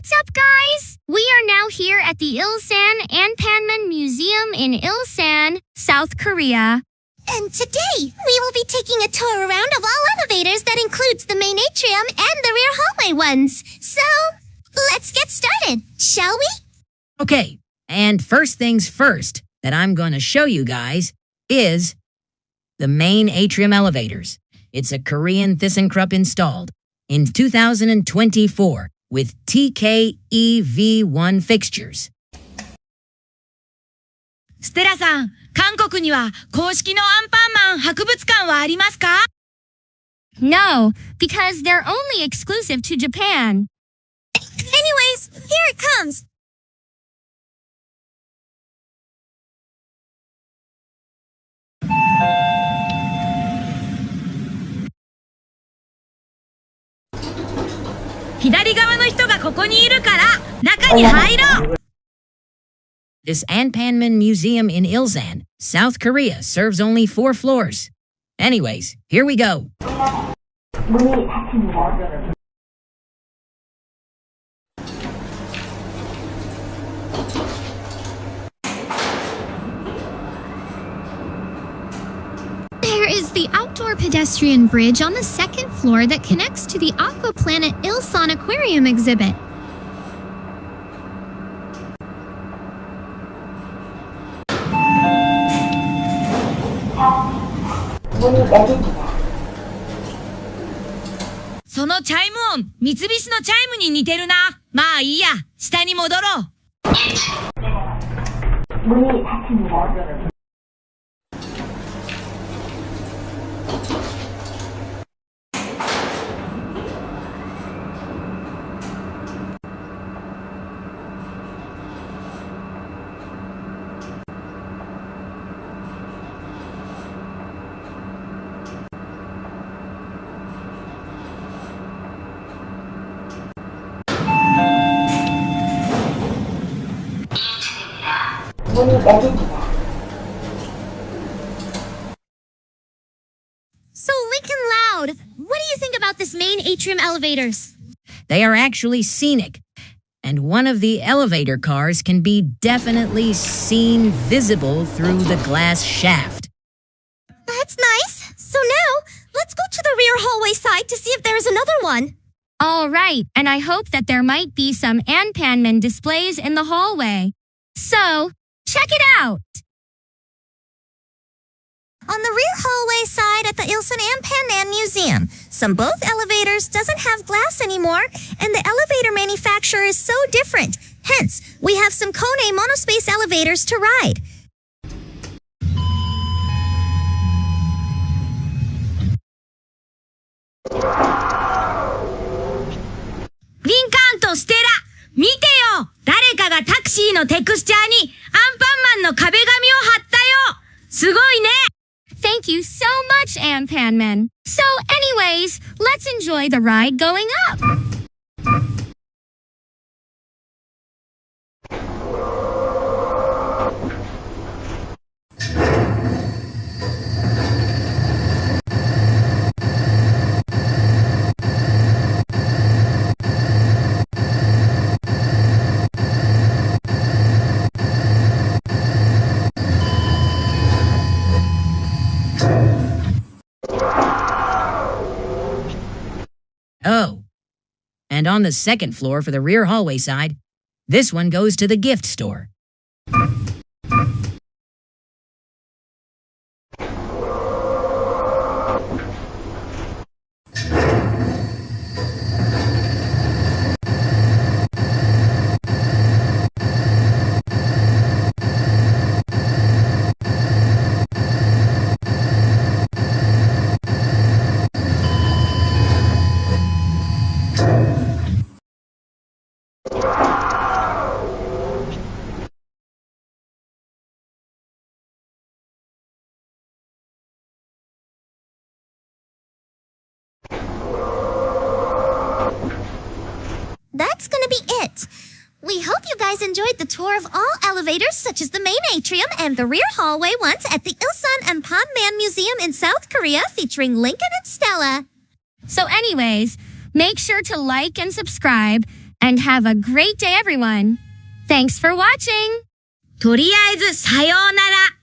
What's up, guys? We are now here at the Ilsan Anpanman Museum in Ilsan, South Korea. And today, we will be taking a tour around of all elevators that includes the main atrium and the rear hallway ones. So, let's get started, shall we? Okay, and first things first that I'm going to show you guys is the main atrium elevators. It's a Korean Thyssenkrupp installed in 2024 with TK EV1 fixtures. ステラさん、韓国には公式のアンパンマン博物館はありますか? No, because they're only exclusive to Japan. Anyways, here it comes. This Anpanman Museum in Ilsan, South Korea, serves only 4 floors. Anyways, here we go. There is the outdoor pedestrian bridge on the 2nd floor that connects to the Aqua Planet Ilsan aquarium exhibit. Soのチャイム音、三菱のチャイムに似てるな。まあいいや、下に戻ろう。So, Lincoln Loud, what do you think about this main atrium elevators? They are actually scenic, and one of the elevator cars can be definitely seen visible through the glass shaft. That's nice. So now, let's go to the rear hallway side to see if there's another one. All right, and I hope that there might be some Anpanman displays in the hallway. So, check it out! On the rear hallway side at the Ilsan Anpanman Museum, both elevators doesn't have glass anymore, and the elevator manufacturer is so different. Hence, we have some Kone monospace elevators to ride. Lincoln とステラ、見てよ！誰かがタクシーのテクスチャーにアンパンマンの壁紙を貼ったよ！すごいね！ Thank you so much, Anpanman. So anyways, let's enjoy the ride going up. Oh, and on the 2nd floor for the rear hallway side, this one goes to the gift store. That's gonna be it. We hope you guys enjoyed the tour of all elevators such as the main atrium and the rear hallway ones at the Ilsan Anpanman Museum in South Korea featuring Lincoln and Stella. So anyways, make sure to like and subscribe, And have a great day, everyone. Thanks for watching. とりあえずさようなら。